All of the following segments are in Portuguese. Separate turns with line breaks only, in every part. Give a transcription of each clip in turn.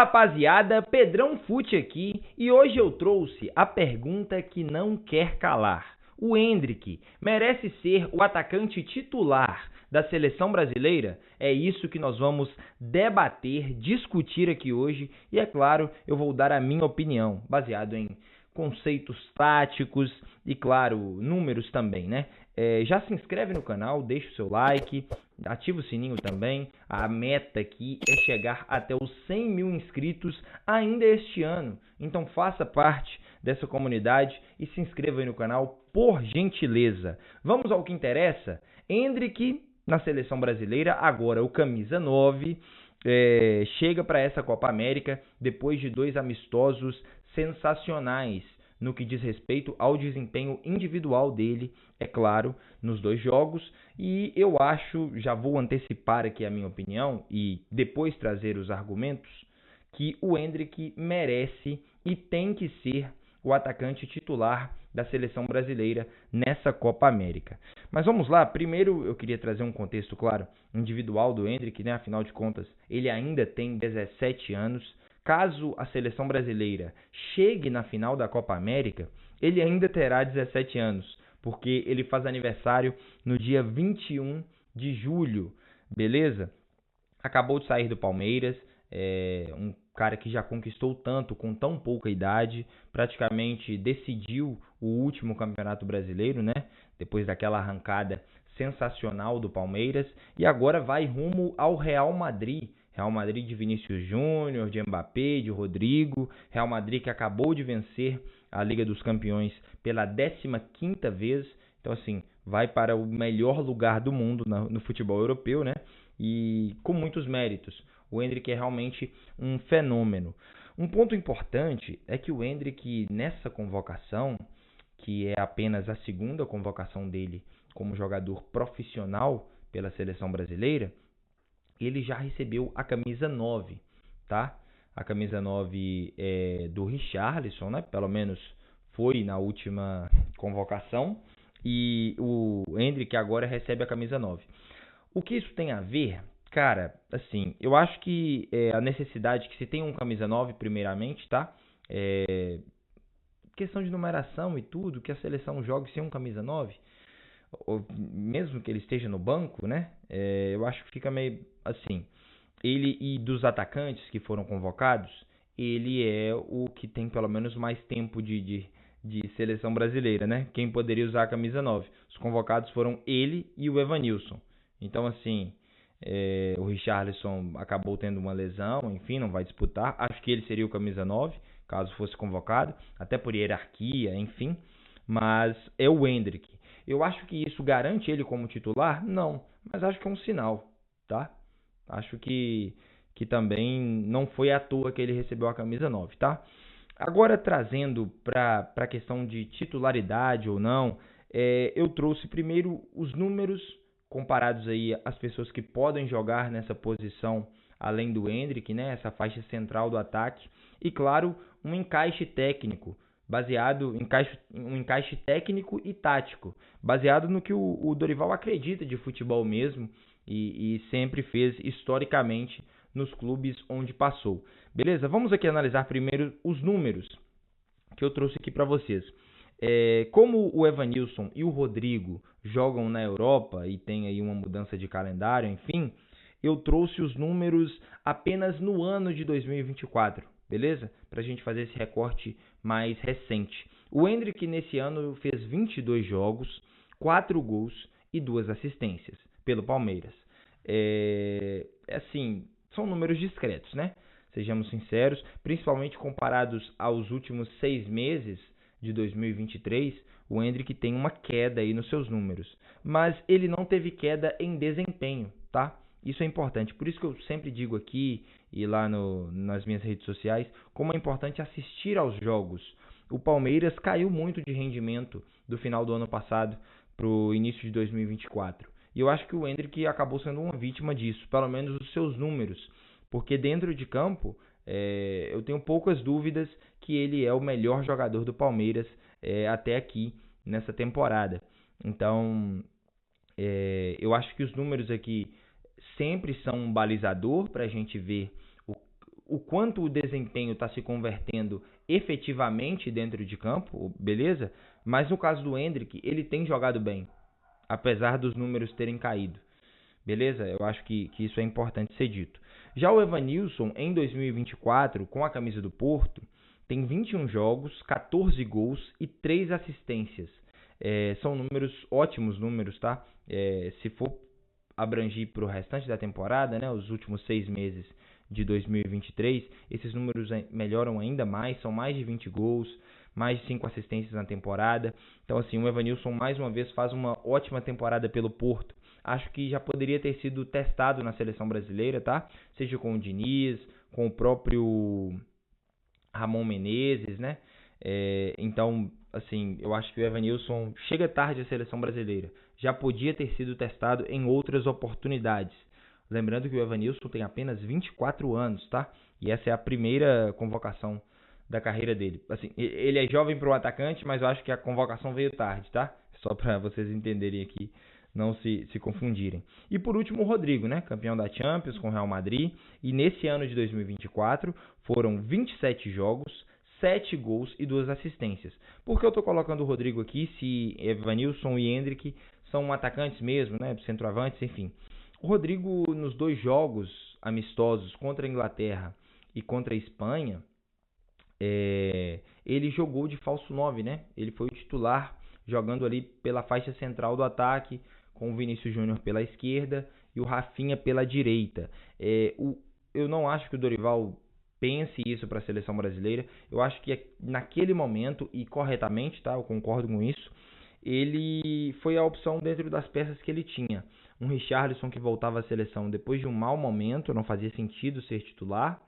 Rapaziada, Pedrão Fute aqui e hoje eu trouxe a pergunta que não quer calar. O Endrick merece ser o atacante titular da seleção brasileira? É isso que nós vamos debater, discutir aqui hoje e, é claro, eu vou dar a minha opinião, baseado em conceitos táticos e, claro, números também, né? Já se inscreve no canal, deixa o seu like, ativa o sininho também. A meta aqui é chegar até os 100 mil inscritos ainda este ano. Então faça parte dessa comunidade e se inscreva aí no canal, por gentileza. Vamos ao que interessa. Endrick na seleção brasileira, agora o camisa 9, chega para essa Copa América depois de 2 amistosos sensacionais no que diz respeito ao desempenho individual dele, é claro, nos 2 jogos. E eu acho, já vou antecipar aqui a minha opinião e depois trazer os argumentos, que o Endrick merece e tem que ser o atacante titular da seleção brasileira nessa Copa América. Mas vamos lá, primeiro eu queria trazer um contexto, claro, individual do Endrick, né? Afinal de contas, ele ainda tem 17 anos. Caso a seleção brasileira chegue na final da Copa América, ele ainda terá 17 anos, porque ele faz aniversário no dia 21 de julho, beleza? Acabou de sair do Palmeiras, um cara que já conquistou tanto com tão pouca idade, praticamente decidiu o último Campeonato Brasileiro, né? Depois daquela arrancada sensacional do Palmeiras, e agora vai rumo ao Real Madrid. Real Madrid de Vinícius Júnior, de Mbappé, de Rodrigo. Real Madrid que acabou de vencer a Liga dos Campeões pela 15ª vez. Então, assim, vai para o melhor lugar do mundo no futebol europeu, né? E com muitos méritos. O Endrick é realmente um fenômeno. Um ponto importante é que o Endrick, nessa convocação, que é apenas a 2ª convocação dele como jogador profissional pela seleção brasileira, ele já recebeu a camisa 9, tá? A camisa 9 é do Richarlison, né? Pelo menos foi na última convocação. E o Endrick agora recebe a camisa 9. O que isso tem a ver? Cara, assim, eu acho que a necessidade que se tem um camisa 9, primeiramente, tá? Questão de numeração e tudo, que a seleção jogue sem um camisa 9, ou mesmo que ele esteja no banco, né? Eu acho que fica meio assim. Ele, e dos atacantes que foram convocados, ele é o que tem pelo menos mais tempo de seleção brasileira, né? Quem poderia usar a camisa 9? Os convocados foram ele e o Evanilson. Então, assim, o Richarlison acabou tendo uma lesão, enfim, não vai disputar. Acho que ele seria o camisa 9, caso fosse convocado, até por hierarquia, enfim. Mas é o Endrick. Eu acho que isso garante ele como titular? Não, mas acho que é um sinal, tá? Acho que também não foi à toa que ele recebeu a camisa 9, tá? Agora, trazendo para a questão de titularidade ou não, eu trouxe primeiro os números comparados aí às pessoas que podem jogar nessa posição, além do Endrick, né? Essa faixa central do ataque. E, claro, um encaixe técnico, baseado em um encaixe técnico e tático, baseado no que o Dorival acredita de futebol mesmo e sempre fez historicamente nos clubes onde passou. Beleza? Vamos aqui analisar primeiro os números que eu trouxe aqui para vocês. Como o Evanilson e o Rodrigo jogam na Europa e tem aí uma mudança de calendário, enfim, eu trouxe os números apenas no ano de 2024. Beleza? Para a gente fazer esse recorte mais recente. O Endrick nesse ano fez 22 jogos, 4 gols e 2 assistências pelo Palmeiras. Assim, são números discretos, né? Sejamos sinceros, principalmente comparados aos últimos 6 meses de 2023, o Endrick tem uma queda aí nos seus números. Mas ele não teve queda em desempenho, tá? Isso é importante, por isso que eu sempre digo aqui e lá nas minhas redes sociais, como é importante assistir aos jogos. O Palmeiras caiu muito de rendimento do final do ano passado para o início de 2024. E eu acho que o Endrick acabou sendo uma vítima disso, pelo menos os seus números. Porque dentro de campo, eu tenho poucas dúvidas que ele é o melhor jogador do Palmeiras até aqui nessa temporada. Então, eu acho que os números aqui sempre são um balizador para a gente ver o quanto o desempenho está se convertendo efetivamente dentro de campo, beleza? Mas no caso do Endrick, ele tem jogado bem, apesar dos números terem caído. Beleza? Eu acho que isso é importante ser dito. Já o Evanilson, em 2024, com a camisa do Porto, tem 21 jogos, 14 gols e 3 assistências. São números, ótimos números, tá? Se for abrangir para o restante da temporada, né, os últimos 6 meses de 2023, esses números melhoram ainda mais, são mais de 20 gols, mais de 5 assistências na temporada. Então, assim, o Evanilson mais uma vez faz uma ótima temporada pelo Porto. Acho que já poderia ter sido testado na seleção brasileira, tá? Seja com o Diniz, com o próprio Ramon Menezes, né? Então, assim, eu acho que o Evanilson chega tarde à seleção brasileira. Já podia ter sido testado em outras oportunidades. Lembrando que o Evanilson tem apenas 24 anos, tá? E essa é a primeira convocação da carreira dele. Assim, ele é jovem para o atacante, mas eu acho que a convocação veio tarde, tá? Só para vocês entenderem aqui, não se confundirem. E por último, o Rodrigo, né? Campeão da Champions com o Real Madrid. E nesse ano de 2024 foram 27 jogos, 7 gols e 2 assistências. Por que eu estou colocando o Rodrigo aqui se Evanilson e Endrick são atacantes mesmo, né? Centroavantes, enfim. O Rodrigo, nos 2 jogos amistosos contra a Inglaterra e contra a Espanha, ele jogou de falso 9, né? Ele foi o titular, jogando ali pela faixa central do ataque, com o Vinícius Júnior pela esquerda e o Rafinha pela direita. Eu não acho que o Dorival pense isso para a seleção brasileira. Eu acho que naquele momento, e corretamente, tá? Eu concordo com isso, ele foi a opção dentro das peças que ele tinha. Um Richarlison que voltava à seleção depois de um mau momento, não fazia sentido ser titular,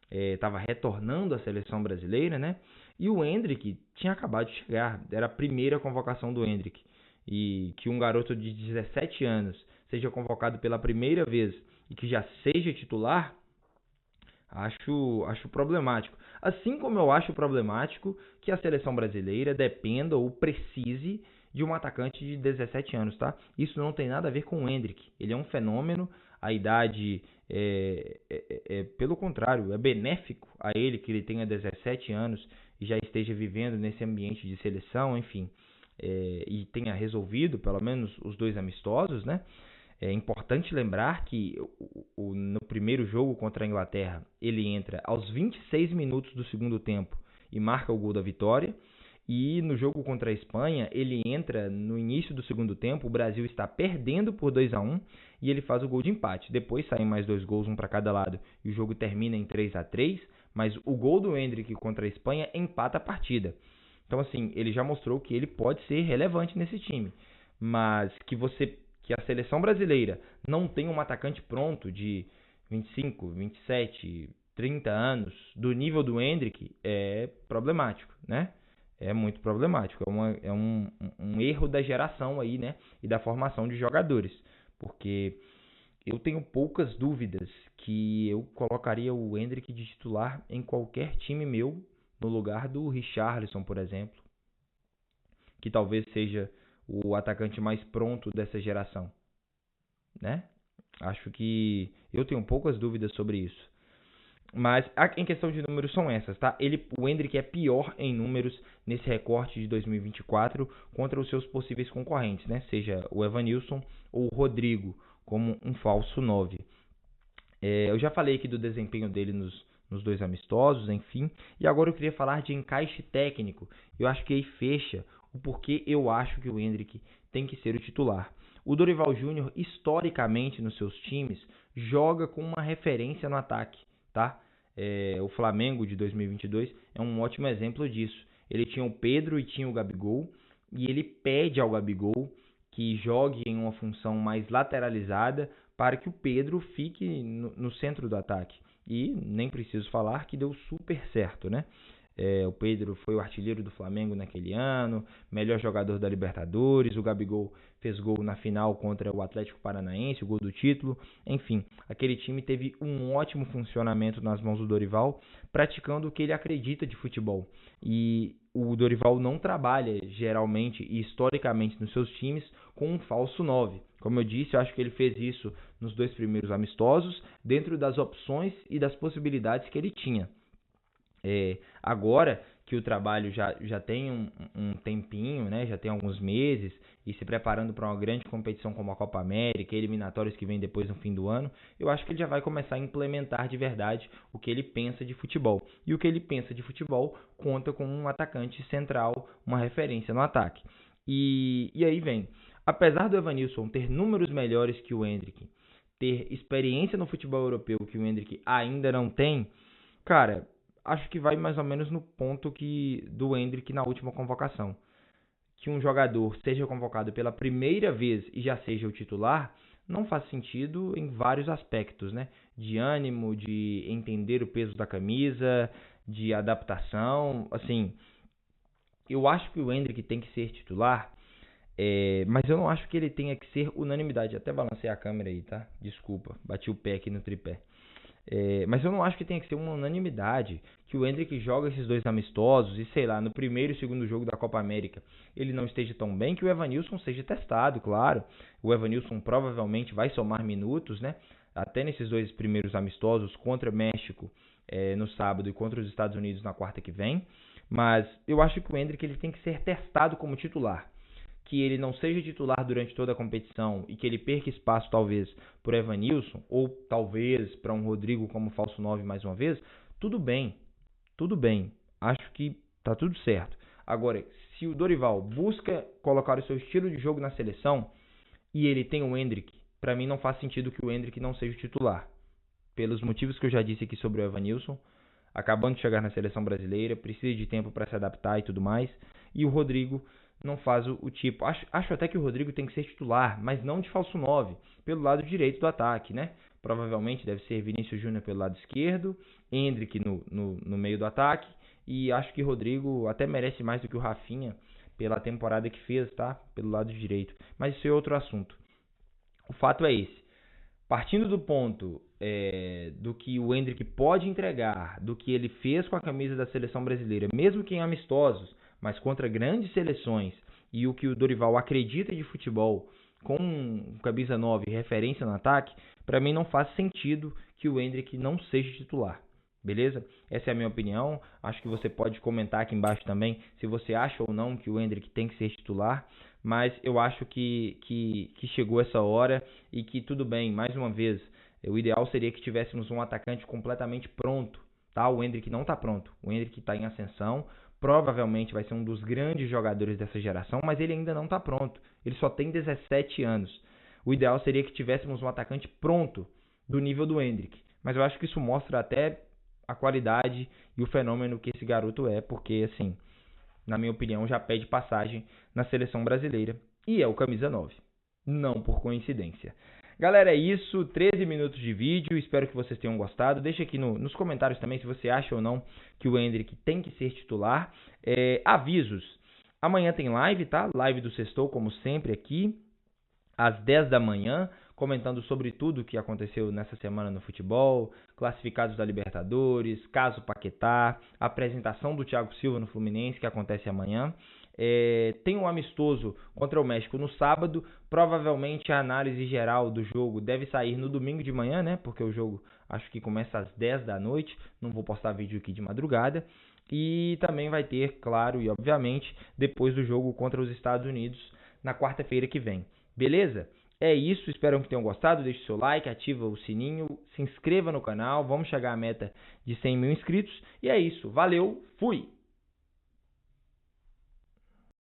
estava retornando à seleção brasileira, né? E o Endrick tinha acabado de chegar, era a primeira convocação do Endrick. E que um garoto de 17 anos seja convocado pela primeira vez e que já seja titular, acho problemático. Assim como eu acho problemático que a seleção brasileira dependa ou precise de um atacante de 17 anos, tá? Isso não tem nada a ver com o Endrick. Ele é um fenômeno, a idade pelo contrário, é benéfico a ele que ele tenha 17 anos e já esteja vivendo nesse ambiente de seleção, enfim, e tenha resolvido pelo menos os 2 amistosos, né? É importante lembrar que no primeiro jogo contra a Inglaterra, ele entra aos 26 minutos do segundo tempo e marca o gol da vitória. E no jogo contra a Espanha, ele entra no início do segundo tempo, o Brasil está perdendo por 2-1 e ele faz o gol de empate. Depois saem mais 2 gols, um para cada lado, e o jogo termina em 3-3, mas o gol do Endrick contra a Espanha empata a partida. Então, assim, ele já mostrou que ele pode ser relevante nesse time, mas que a seleção brasileira não tem um atacante pronto de 25, 27, 30 anos do nível do Endrick é problemático, né? É muito problemático, é um erro da geração aí, né? E da formação de jogadores, porque eu tenho poucas dúvidas que eu colocaria o Endrick de titular em qualquer time meu, no lugar do Richarlison, por exemplo, que talvez seja o atacante mais pronto dessa geração, né? Acho que eu tenho poucas dúvidas sobre isso. Mas em questão de números são essas, tá? O Endrick é pior em números nesse recorte de 2024 contra os seus possíveis concorrentes, né? Seja o Evanilson ou o Rodrigo, como um falso 9. Eu já falei aqui do desempenho dele nos 2 amistosos, enfim. E agora eu queria falar de encaixe técnico. Eu acho que aí fecha o porquê eu acho que o Endrick tem que ser o titular. O Dorival Júnior, historicamente nos seus times, joga com uma referência no ataque, tá? O Flamengo de 2022 é um ótimo exemplo disso. Ele tinha o Pedro e tinha o Gabigol, e ele pede ao Gabigol que jogue em uma função mais lateralizada para que o Pedro fique no centro do ataque. E nem preciso falar que deu super certo, né? O Pedro foi o artilheiro do Flamengo naquele ano, melhor jogador da Libertadores, o Gabigol fez gol na final contra o Atlético Paranaense, o gol do título. Enfim, aquele time teve um ótimo funcionamento nas mãos do Dorival, praticando o que ele acredita de futebol. E o Dorival não trabalha geralmente e historicamente nos seus times com um falso 9. Como eu disse, eu acho que ele fez isso nos 2 primeiros amistosos, dentro das opções e das possibilidades que ele tinha. Agora que o trabalho já tem um tempinho, né, já tem alguns meses, e se preparando para uma grande competição como a Copa América, eliminatórios que vem depois no fim do ano, eu acho que ele já vai começar a implementar de verdade o que ele pensa de futebol. E o que ele pensa de futebol conta com um atacante central, uma referência no ataque. E aí vem, apesar do Evanilson ter números melhores que o Endrick, ter experiência no futebol europeu que o Endrick ainda não tem, cara, acho que vai mais ou menos no ponto do Endrick na última convocação. Que um jogador seja convocado pela primeira vez e já seja o titular, não faz sentido em vários aspectos, né? De ânimo, de entender o peso da camisa, de adaptação. Assim, eu acho que o Endrick tem que ser titular, mas eu não acho que ele tenha que ser unanimidade. Até balancei a câmera aí, tá? Desculpa, bati o pé aqui no tripé. Mas eu não acho que tenha que ser uma unanimidade que o Endrick joga esses 2 amistosos e, sei lá, no primeiro e segundo jogo da Copa América ele não esteja tão bem, que o Evanilson seja testado, claro. O Evanilson provavelmente vai somar minutos, né? Até nesses 2 primeiros amistosos contra o México no sábado e contra os Estados Unidos na quarta que vem. Mas eu acho que o Endrick ele tem que ser testado como titular. Que ele não seja titular durante toda a competição e que ele perca espaço talvez por Evanilson ou talvez para um Rodrigo como falso 9 mais uma vez, tudo bem, acho que tá tudo certo. Agora, se o Dorival busca colocar o seu estilo de jogo na seleção e ele tem o Endrick, para mim não faz sentido que o Endrick não seja o titular. Pelos motivos que eu já disse aqui sobre o Evanilson, acabando de chegar na seleção brasileira, precisa de tempo para se adaptar e tudo mais, e o Rodrigo não faz o tipo. Acho até que o Rodrigo tem que ser titular, mas não de falso 9, pelo lado direito do ataque, né? Provavelmente deve ser Vinícius Júnior pelo lado esquerdo, Endrick no meio do ataque, e acho que Rodrigo até merece mais do que o Rafinha pela temporada que fez, tá? Pelo lado direito. Mas isso é outro assunto. O fato é esse. Partindo do ponto do que o Endrick pode entregar, do que ele fez com a camisa da seleção brasileira, mesmo que em amistosos, mas contra grandes seleções, e o que o Dorival acredita de futebol com camisa 9 e referência no ataque, para mim não faz sentido que o Endrick não seja titular. Beleza? Essa é a minha opinião. Acho que você pode comentar aqui embaixo também se você acha ou não que o Endrick tem que ser titular. Mas eu acho que chegou essa hora e que tudo bem, mais uma vez, o ideal seria que tivéssemos um atacante completamente pronto. Tá? O Endrick não está pronto. O Endrick está em ascensão. Provavelmente vai ser um dos grandes jogadores dessa geração, mas ele ainda não está pronto. Ele só tem 17 anos. O ideal seria que tivéssemos um atacante pronto do nível do Endrick. Mas eu acho que isso mostra até a qualidade e o fenômeno que esse garoto é, porque, assim, na minha opinião, já pede passagem na seleção brasileira e é o camisa 9. Não por coincidência. Galera, é isso. 13 minutos de vídeo. Espero que vocês tenham gostado. Deixa aqui nos comentários também se você acha ou não que o Endrick tem que ser titular. Avisos. Amanhã tem live, tá? Live do Sextou, como sempre, aqui, às 10 da manhã, comentando sobre tudo o que aconteceu nessa semana no futebol, classificados da Libertadores, caso Paquetá, apresentação do Thiago Silva no Fluminense, que acontece amanhã. Tem um amistoso contra o México no sábado. Provavelmente a análise geral do jogo deve sair no domingo de manhã, né? Porque o jogo acho que começa às 10 da noite. Não vou postar vídeo aqui de madrugada. E também vai ter, claro e obviamente, depois do jogo contra os Estados Unidos na quarta-feira que vem. Beleza? É isso, espero que tenham gostado. Deixe seu like, ativa o sininho, se inscreva no canal. Vamos chegar à meta de 100 mil inscritos. E é isso, valeu, fui!